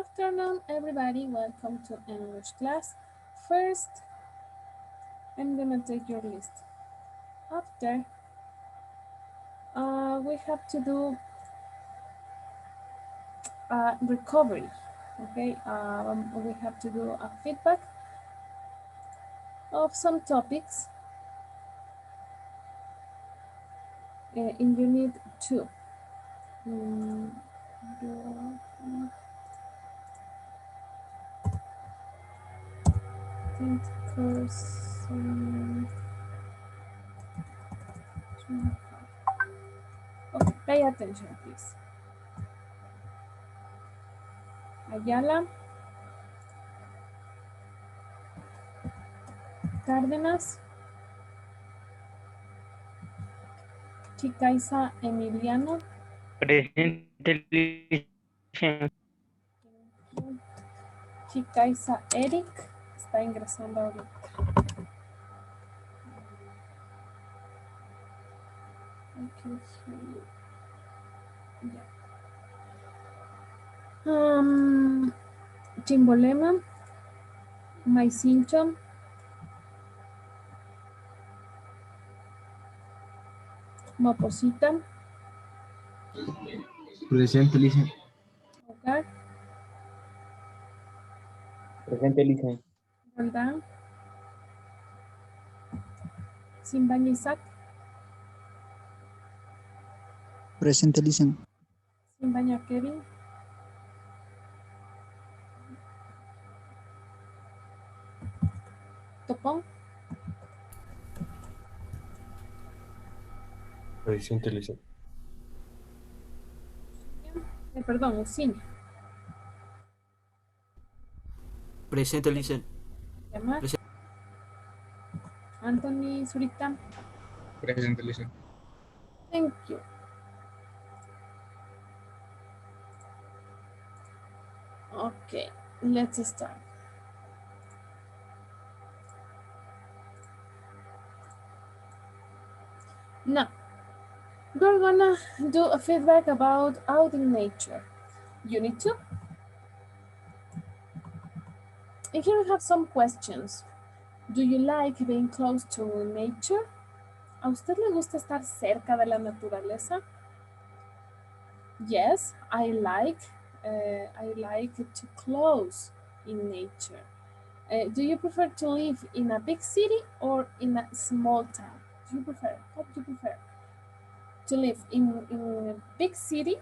afternoon, everybody. Welcome to English class. First, I'm gonna take your list. After, we have to do recovery. Okay, we have to do a feedback of some topics in Unit 2. Mm, think course. Okay, pay attention, please. Ayala, Cárdenas, Chicaiza Emiliano, Presente, Licen. Chicaiza Eric, está ingresando ahorita. I can hear you. Yeah. Chimbolema, Maicincho, Maposita, Presente, Licen. Hogar, Presente, Licen. Roldán, Simbaña Isaac, Presente, Licen. Simbaña Kevin, Topón, Presente, Licen. perdón, Ucinia, Presente, Licen. Llamar, Anthony Zurita. Presente, Licen. Thank you. Okay, let's start. Now, we're gonna do a feedback about out in nature. Unit 2. And here we have some questions. Do you like being close to nature? ¿A usted le gusta estar cerca de la naturaleza? Yes, I like to close in nature. Do you prefer to live in a big city or in a small town? Do you prefer? What do you prefer? To live in a big city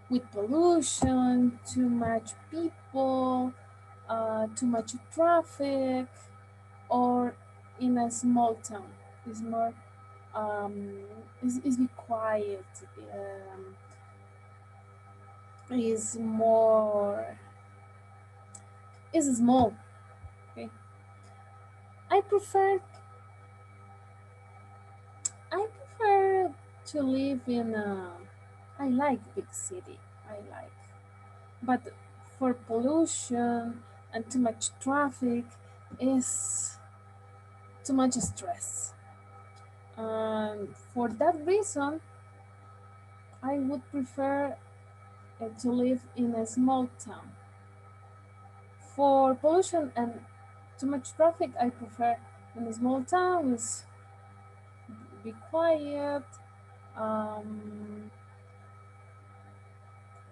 with pollution, too much people, too much traffic, or in a small town? It's more, is be quiet. Is more, is small. Okay. I prefer to live in a, I like big city. I like, but for pollution and too much traffic is too much stress. For that reason, I would prefer to live in a small town. For pollution and too much traffic, I prefer in a small town with be quiet,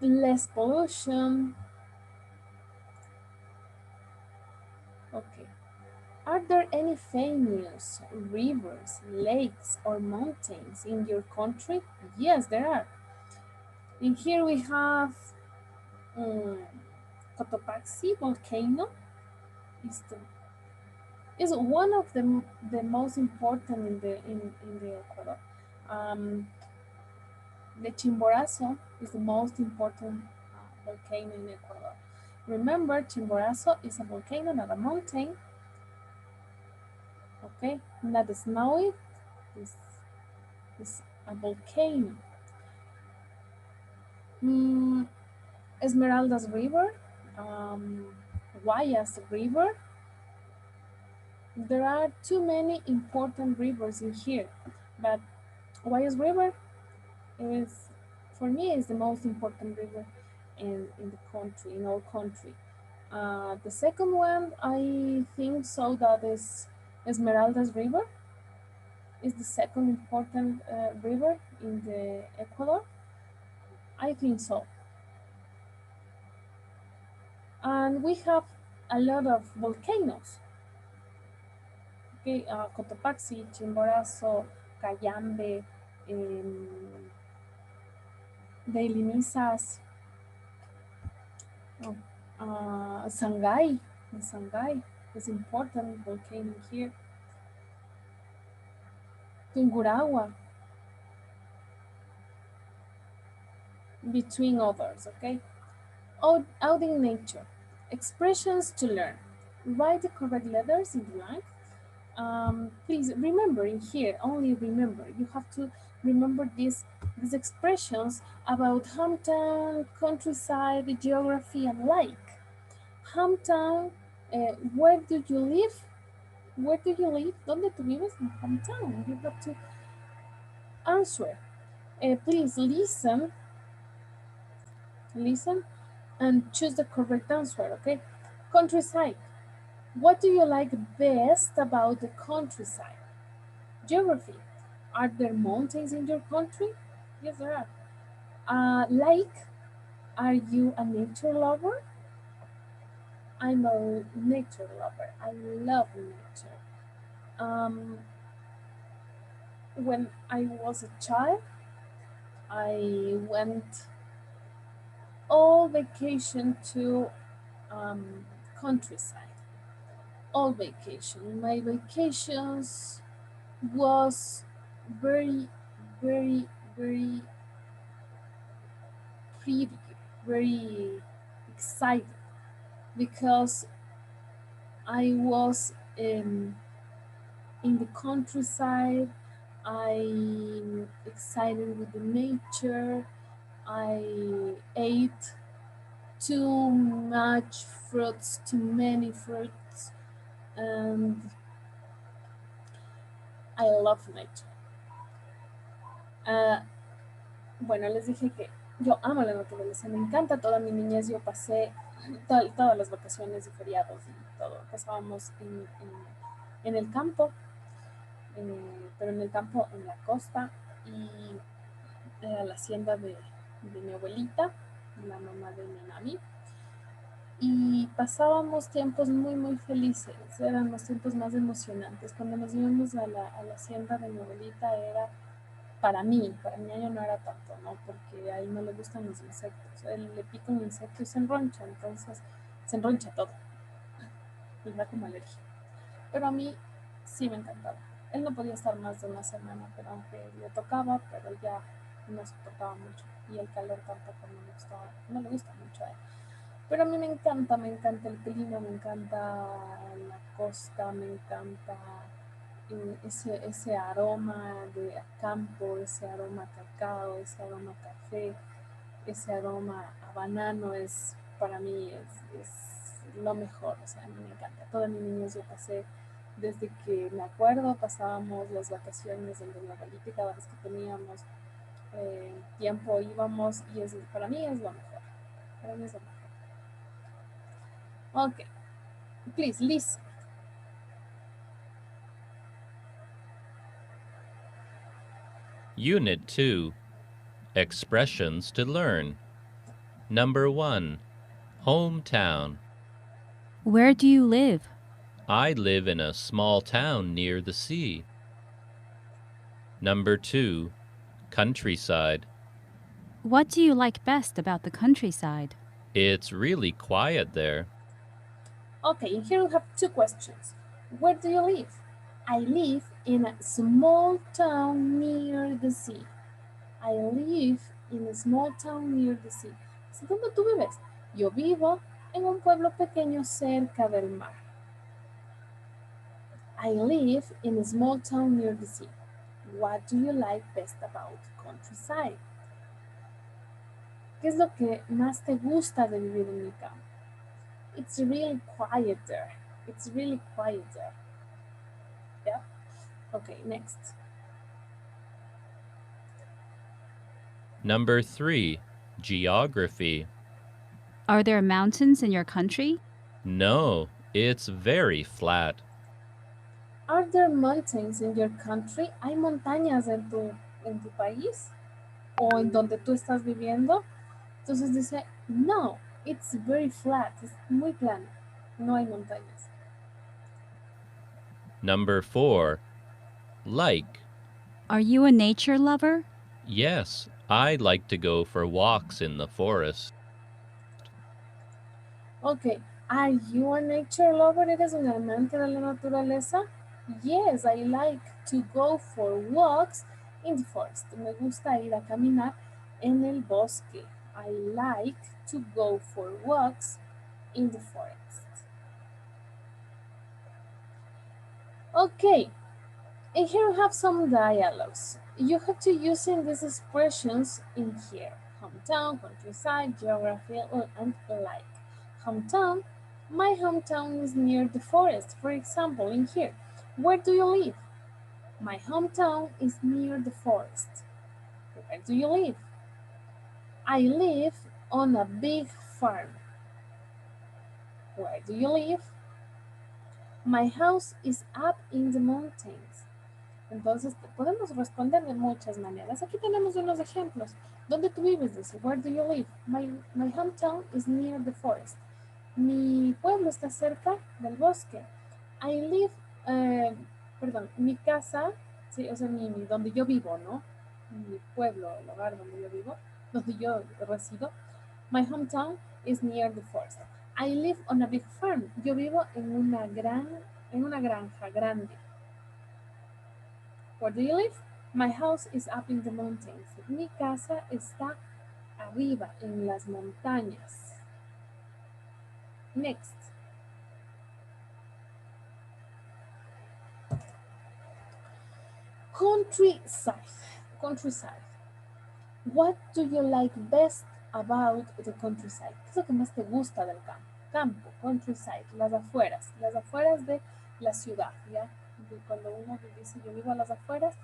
less pollution. Okay. Are there any famous rivers, lakes, or mountains in your country? Yes, there are. And here we have Cotopaxi volcano. Is one of the most important in the Ecuador. The Chimborazo is the most important volcano in Ecuador. Remember, Chimborazo is a volcano, not a mountain. Okay, not snowy. It's a volcano. Esmeraldas River, Guayas River. There are too many important rivers in here, but Guayas River is, for me, is the most important river. in the country, in our country. The second one, I think so that is Esmeraldas River. Is the second important river in the Ecuador. I think so. And we have a lot of volcanoes. Okay, Cotopaxi, Chimborazo, Cayambe, de Ilinizas, Sangay. The Sangay is important volcano here. Tungurahua, between others, okay? Out in nature. Expressions to learn. Write the correct letters in the line. Please remember in here, only remember, you have to remember these expressions about hometown, countryside, geography, and like. Hometown, where do you live? Where do you live? ¿Dónde tú vives? In hometown. You have to answer. Please listen and choose the correct answer, okay? Countryside. What do you like best about the countryside? Geography. Are there mountains in your country? Yes, there are. Like, are you a nature lover? I'm a nature lover. I love nature. When I was a child, I went all vacation to countryside. All vacation. My vacations was very, very, very pretty, very excited because I was in the countryside. I'm excited with the nature. I ate too much fruits, too many fruits, and I love nature. Bueno, les dije que yo amo la naturaleza, me encanta. Toda mi niñez yo pasé todas las vacaciones y feriados y todo. Pasábamos en el campo, pero en el campo, en la costa, y era la hacienda de mi abuelita, la mamá de mi mami. Y pasábamos tiempos muy, muy felices. Eran los tiempos más emocionantes. Cuando nos íbamos a la hacienda de mi abuelita era para mi año no era tanto, ¿no? Porque a él no le gustan los insectos. Él le pica un insecto y se enroncha, entonces se enroncha todo. Y da como alergia. Pero a mí sí me encantaba. Él no podía estar más de una semana, pero aunque le tocaba, pero ya no soportaba mucho. Y el calor tampoco no le gusta mucho a él. Pero a mí me encanta el clima, me encanta la costa, me encanta ese aroma de campo, ese aroma a cacao, ese aroma a café, ese aroma a banano para mí es lo mejor. O sea, a mí me encanta. Toda mi niñez yo pasé, desde que me acuerdo, pasábamos las vacaciones donde mi abuelita y cada vez que teníamos tiempo íbamos y para mí es lo mejor. Para mí es lo mejor. Okay, please listen. Unit 2. Expressions to learn. Number 1. Hometown. Where do you live? I live in a small town near the sea. Number 2. Countryside. What do you like best about the countryside? It's really quiet there. Okay, here we have two questions. Where do you live? I live in a small town near the sea. I live in a small town near the sea. ¿Dónde tú vives? Yo vivo en un pueblo pequeño cerca del mar. I live in a small town near the sea. What do you like best about countryside? ¿Qué es lo que más te gusta de vivir en el campo? It's really quiet there. It's really quiet there. Yeah? Okay, next. Number 3. Geography. Are there mountains in your country? No, it's very flat. Are there mountains in your country? ¿Hay montañas en tu país? ¿O en donde tú estás viviendo? Entonces dice, no, it's very flat. Es muy plano. No hay montañas. Number 4. Like. Are you a nature lover? Yes, I like to go for walks in the forest. Okay, are you a nature lover? ¿Eres un amante de la naturaleza? Yes, I like to go for walks in the forest. Me gusta ir a caminar en el bosque. I like to go for walks in the forest. Okay, and here we have some dialogues. You have to use in these expressions in here. Hometown, countryside, geography, and like. Hometown, my hometown is near the forest. For example, in here, where do you live? My hometown is near the forest. Where do you live? I live on a big farm. Where do you live? My house is up in the mountains. Entonces, podemos responder de muchas maneras. Aquí tenemos unos ejemplos. ¿Dónde tú vives? Dice, where do you live? My hometown is near the forest. Mi pueblo está cerca del bosque. I live, mi casa, sí, o sea, donde yo vivo, ¿no? Mi pueblo, el lugar donde yo vivo, donde yo resido. My hometown is near the forest. I live on a big farm. Yo vivo en una granja grande. Where do you live? My house is up in the mountains. Mi casa está arriba en las montañas. Next. Countryside. What do you like best about the countryside? ¿Qué es lo que más te gusta del campo? Campo, countryside, las afueras de la ciudad, ¿ya? Cuando uno dice yo vivo a las afueras,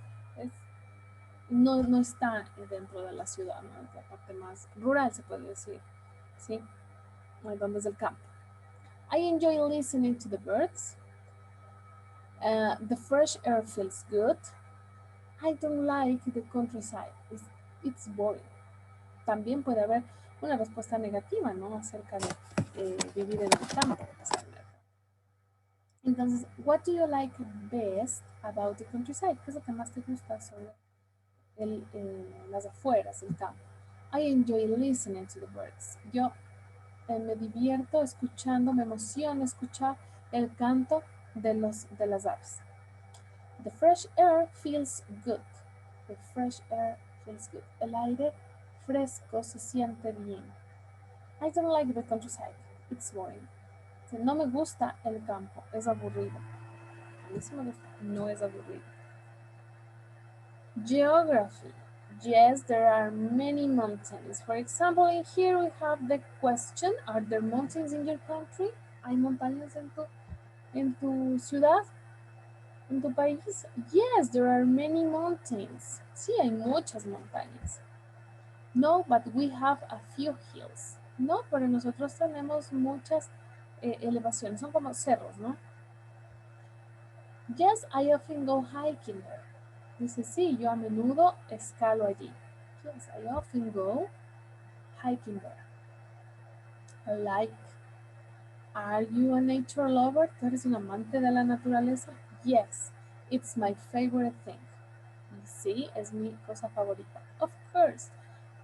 no está dentro de la ciudad, ¿no? Es la parte más rural, se puede decir, ¿sí? Donde es el campo. I enjoy listening to the birds. The fresh air feels good. I don't like the countryside. It's boring. También puede haber una respuesta negativa, ¿no? Acerca de vivir en el campo. Entonces, what do you like best about the countryside? ¿Qué es lo que más te gusta sobre las afueras, el campo? I enjoy listening to the birds. Yo me divierto escuchando, me emociona escuchar el canto de las aves. The fresh air feels good. The fresh air feels good. El aire fresco se siente bien. I don't like the countryside. It's boring. No me gusta el campo. Es aburrido. A mí sí me gusta. No es aburrido. Geography. Yes, there are many mountains. For example, in here we have the question, are there mountains in your country? ¿Hay montañas en tu ciudad? ¿En tu país? Yes, there are many mountains. Sí, hay muchas montañas. No, but we have a few hills. No, pero nosotros tenemos muchas elevaciones. Son como cerros, ¿no? Yes, I often go hiking there. Dice, sí, yo a menudo escalo allí. Yes, I often go hiking there. Like, are you a nature lover? ¿Tú eres un amante de la naturaleza? Yes, it's my favorite thing. Sí, es mi cosa favorita. Of course,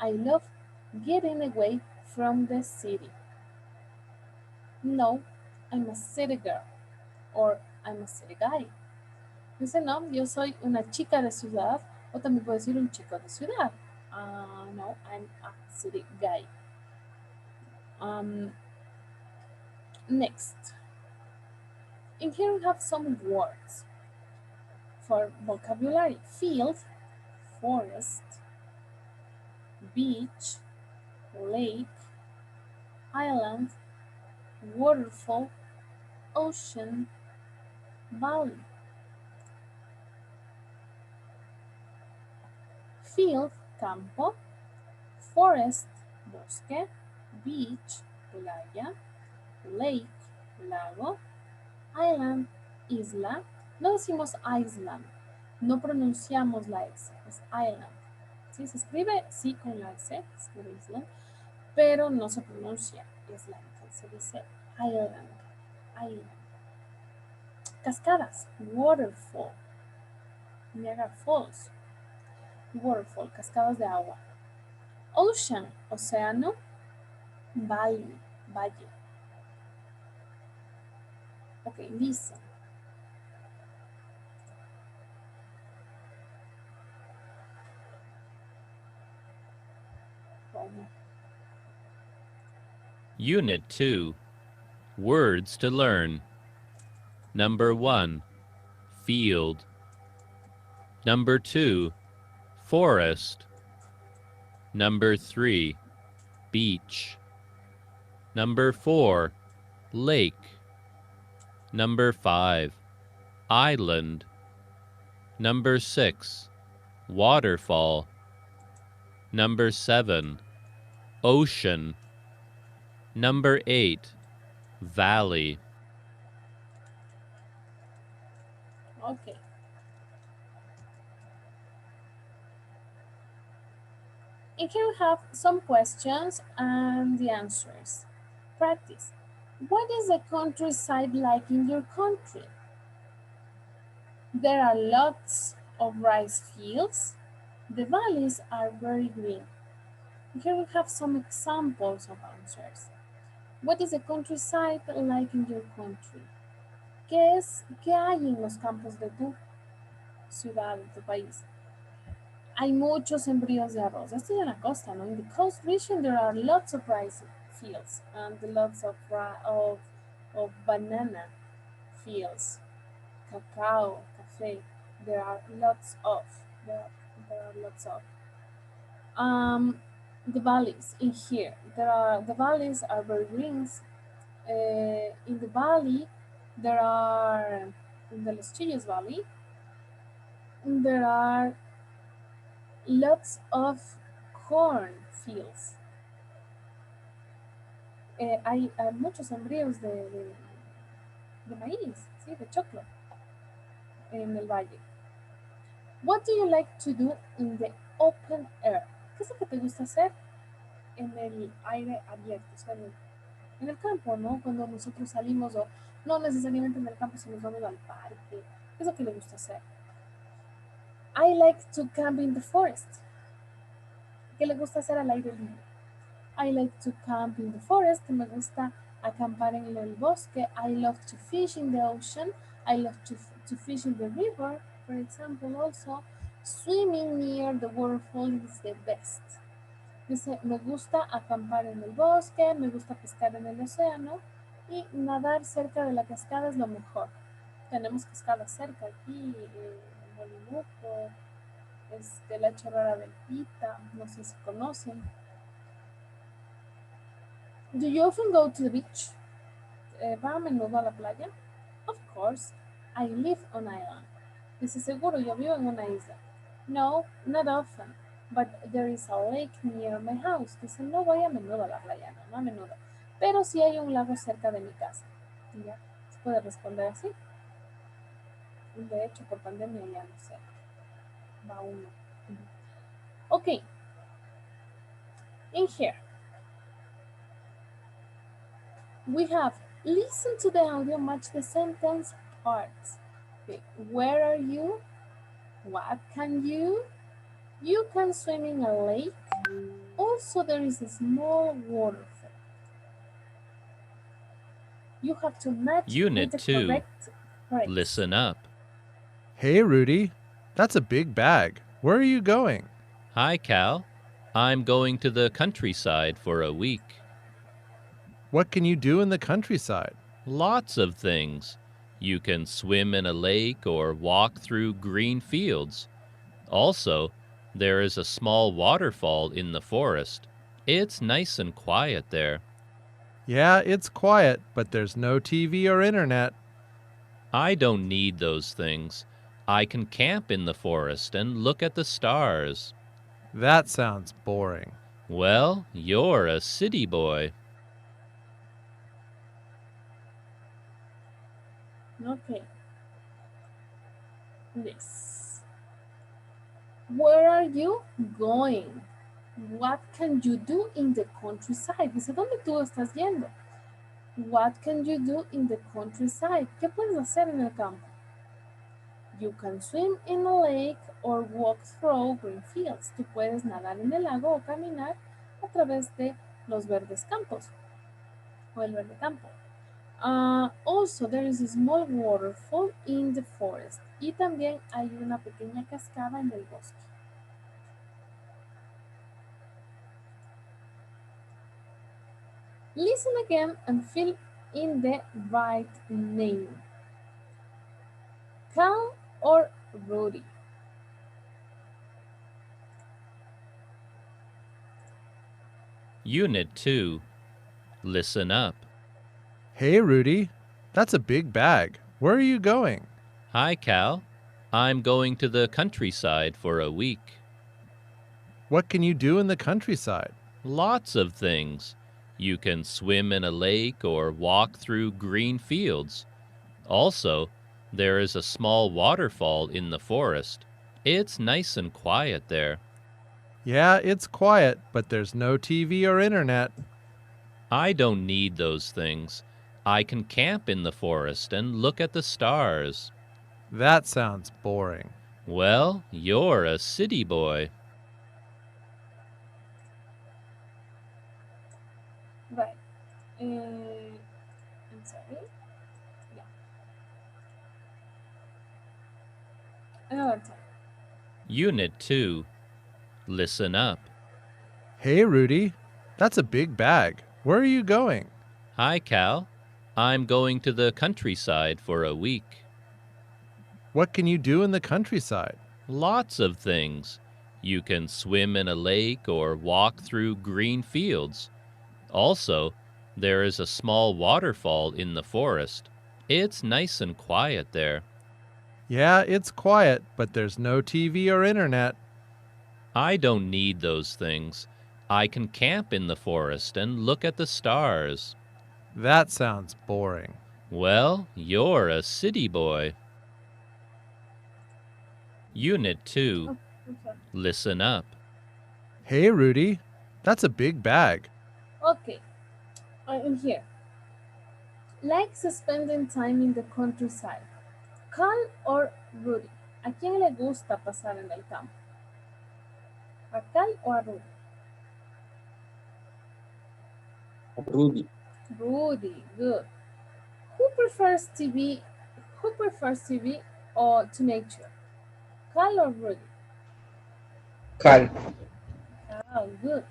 I love getting away from the city. No, I'm a city girl. Or I'm a city guy. Dice, no, yo soy una chica de ciudad. O también puedo decir un chico de ciudad. No, I'm a city guy. Next. In here we have some words for vocabulary. Field, forest, beach, lake, island, waterfall, ocean, valley. Field, campo, forest, bosque, beach, playa, lake, lago, island, isla. No decimos island, no pronunciamos la S, es island. ¿Sí? Se escribe, sí, con la S, se escribe island, pero no se pronuncia island, se dice island, island. Cascadas, waterfall, Niagara Falls, waterfall, cascadas de agua. Ocean, océano, valley, valle. Okay, listen. Unit 2. Words to learn. Number 1. Field. Number 2. Forest. Number 3. Beach. Number 4. Lake. Number 5. Island. Number 6. Waterfall. Number 7. Ocean. Number 8. Valley. Okay. And here we have some questions and the answers. Practice. What is the countryside like in your country? There are lots of rice fields. The valleys are very green. Here we have some examples of answers. What is the countryside like in your country? ¿Qué hay en los campos de tu ciudad, de tu país? Hay muchos sembríos de arroz. Esto es en la costa, ¿no? In the coast region, there are lots of rice fields and lots of banana fields, cacao, cafe. There are lots of. The valleys in here. The valleys are very green. In the valley, there are, in the Los Chillos Valley, there are lots of corn fields. Hay muchos sembríos de maíz, ¿sí? De choclo en el valle. What do you like to do in the open air? ¿Qué es lo que te gusta hacer en el aire abierto? O sea, en el campo, ¿no? Cuando nosotros salimos, o no necesariamente en el campo, si nos vamos al parque. ¿Qué es lo que le gusta hacer? I like to camp in the forest. ¿Qué le gusta hacer al aire libre? I like to camp in the forest. Me gusta acampar en el bosque. I love to fish in the ocean. I love to fish in the river, for example, also. Swimming near the waterfall is the best. Dice, me gusta acampar en el bosque, me gusta pescar en el océano y nadar cerca de la cascada es lo mejor. Tenemos cascadas cerca aquí, Molinuco, la Chorrera del Pita, no sé si conocen. Do you often go to the beach? ¿Va a menudo a la playa? Of course, I live on island. Dice, seguro, yo vivo en una isla. No, not often, but there is a lake near my house. Dice, no voy a menudo a la playa, no a menudo. Pero sí hay un lago cerca de mi casa. ¿Ya? ¿Se puede responder así? De hecho, por pandemia ya no sé. Va uno. Okay. In here, we have listen to the audio, match the sentence parts. Okay. Where are you? What can you? You can swim in a lake. Also, there is a small waterfall. You have to match Unit with the 2. correct. Listen up. Hey, Rudy. That's a big bag. Where are you going? Hi, Cal. I'm going to the countryside for a week. What can you do in the countryside? Lots of things. You can swim in a lake or walk through green fields. Also, there is a small waterfall in the forest. It's nice and quiet there. Yeah, it's quiet, but there's no TV or internet. I don't need those things. I can camp in the forest and look at the stars. That sounds boring. Well, you're a city boy. Okay. This. Where are you going? What can you do in the countryside? Dice, ¿dónde tú estás yendo? What can you do in the countryside? ¿Qué puedes hacer en el campo? You can swim in a lake or walk through green fields. Tú puedes nadar en el lago o caminar a través de los verdes campos o el verde campo. Also, there is a small waterfall in the forest. Y también hay una pequeña cascada en el bosque. Listen again and fill in the right name. Cal or Rudy? Unit 2. Listen up. Hey, Rudy. That's a big bag. Where are you going? Hi, Cal. I'm going to the countryside for a week. What can you do in the countryside? Lots of things. You can swim in a lake or walk through green fields. Also, there is a small waterfall in the forest. It's nice and quiet there. Yeah, it's quiet, but there's no TV or internet. I don't need those things. I can camp in the forest and look at the stars. That sounds boring. Well, you're a city boy. Right. I'm sorry. Yeah. Another time. Unit 2. Listen up. Hey, Rudy. That's a big bag. Where are you going? Hi, Cal. I'm going to the countryside for a week. What can you do in the countryside? Lots of things. You can swim in a lake or walk through green fields. Also, there is a small waterfall in the forest. It's nice and quiet there. Yeah, it's quiet, but there's no TV or internet. I don't need those things. I can camp in the forest and look at the stars. That sounds boring. Well, you're a city boy. Unit 2. Okay. Listen up. Hey, Rudy. That's a big bag. Okay. I'm here. Likes spending time in the countryside. Cal or Rudy? ¿A quién le gusta pasar en el campo? ¿A Cal o a Rudy? Rudy. Rudy, good. Who prefers TV? Who prefers TV or to nature? Cal or Rudy? Cal. Cal, good.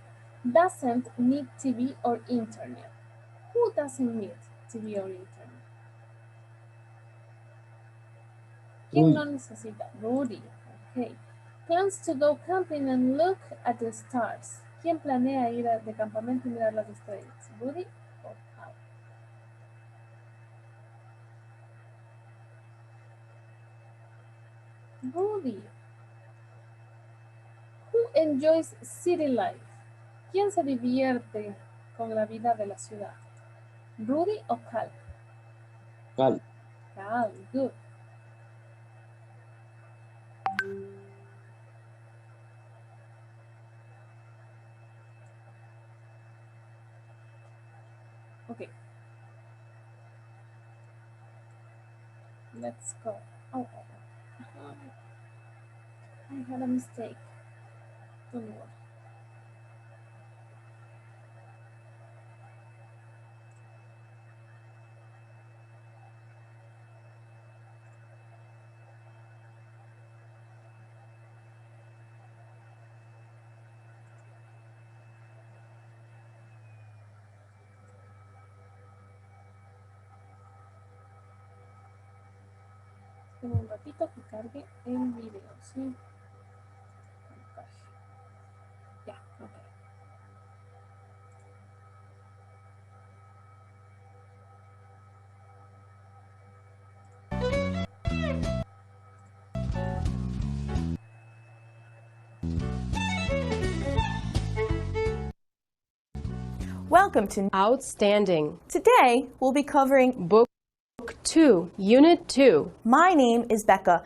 Doesn't need TV or internet. Who doesn't need TV or internet? ¿Quién no necesita? Rudy. Okay. Plans to go camping and look at the stars. ¿Quién planea ir de campamento y mirar las estrellas? Rudy o Cal? Rudy. Who enjoys city life? ¿Quién se divierte con la vida de la ciudad? Rudy o Cal? Cal. Cal, good. Okay. Let's go. Oh. I had a mistake. Don't worry. Espera un ratito que cargue el video, ¿sí? Ya, ok. Welcome to Outstanding. Today, we'll be covering book Book 2, Unit 2. My name is Becca.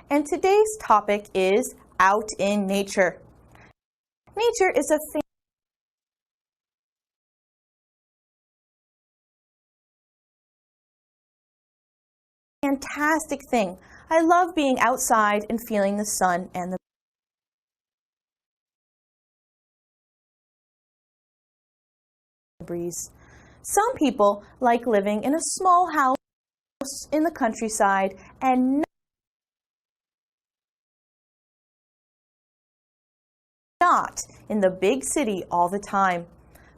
And today's topic is out in nature. Nature is a fantastic thing. I love being outside and feeling the sun and the breeze. Some people like living in a small house in the countryside and not in the big city all the time.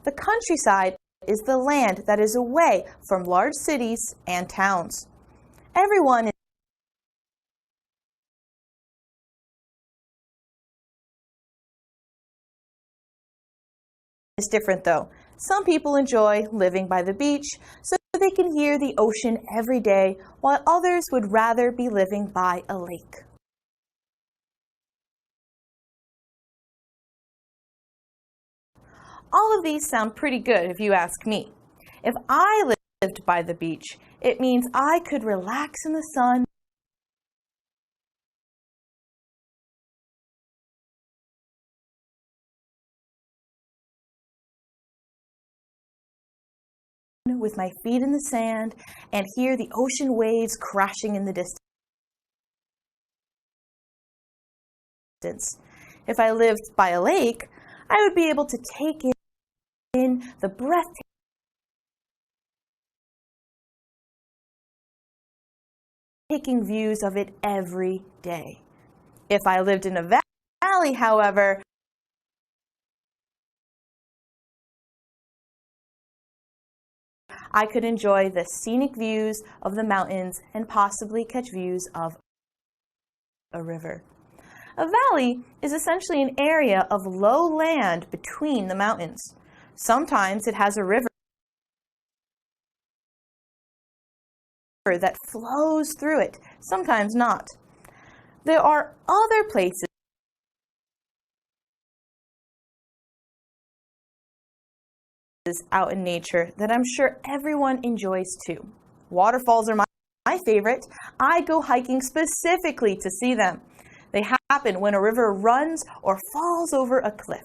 The countryside is the land that is away from large cities and towns. Everyone is different though. Some people enjoy living by the beach so they can hear the ocean every day, while others would rather be living by a lake. All of these sound pretty good if you ask me. If I lived by the beach, it means I could relax in the sun with my feet in the sand and hear the ocean waves crashing in the distance. If I lived by a lake, I would be able to take in the breathtaking views of it every day. If I lived in a valley, however, I could enjoy the scenic views of the mountains and possibly catch views of a river. A valley is essentially an area of low land between the mountains. Sometimes it has a river that flows through it, sometimes not. There are other places out in nature that I'm sure everyone enjoys too. Waterfalls are my favorite. I go hiking specifically to see them. They happen when a river runs or falls over a cliff.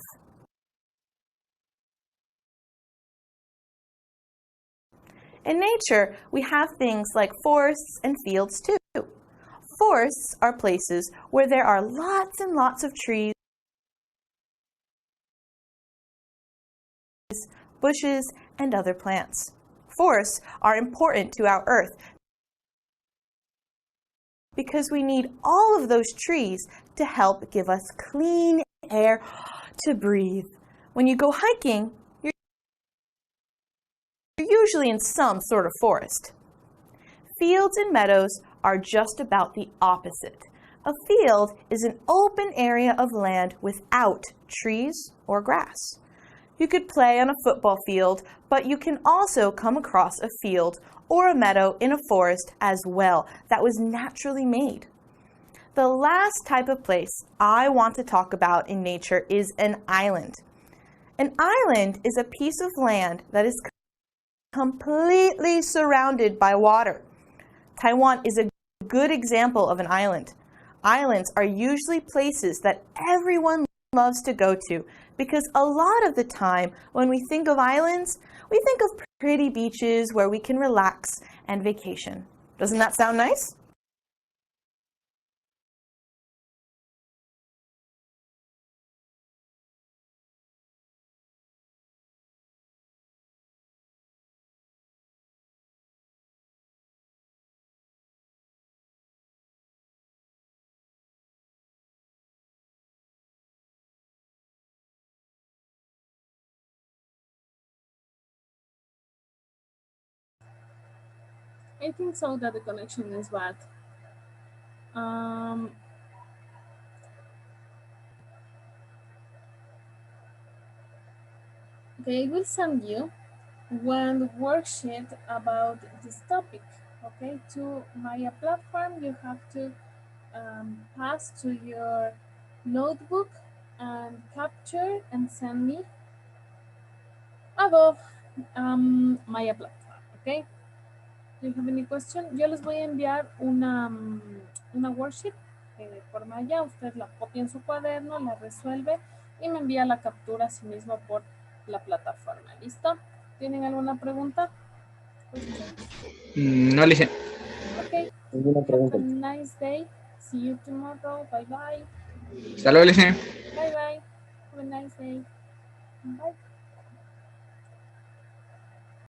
In nature, we have things like forests and fields too. Forests are places where there are lots and lots of trees, bushes, and other plants. Forests are important to our Earth because we need all of those trees to help give us clean air to breathe. When you go hiking, you're usually in some sort of forest. Fields and meadows are just about the opposite. A field is an open area of land without trees or grass. You could play on a football field, but you can also come across a field or a meadow in a forest as well that was naturally made. The last type of place I want to talk about in nature is an island. An island is a piece of land that is completely surrounded by water. Taiwan is a good example of an island. Islands are usually places that everyone loves to go to because a lot of the time when we think of islands, we think of pretty beaches where we can relax and vacation. Doesn't that sound nice? I think so that the connection is bad. Um, okay, I will send you one worksheet about this topic. Okay, to my platform, you have to pass to your notebook and capture and send me above Maya platform, okay? Do you have any question? Yo les voy a enviar una worksheet por Maya. Usted la copia en su cuaderno, la resuelve y me envía la captura a sí mismo por la plataforma. ¿Listo? ¿Tienen alguna pregunta? No le hice. Okay. Ninguna Have pregunta. a nice day. See you tomorrow. Bye bye. Hasta luego, Licen. Bye bye. Have a nice day. Bye.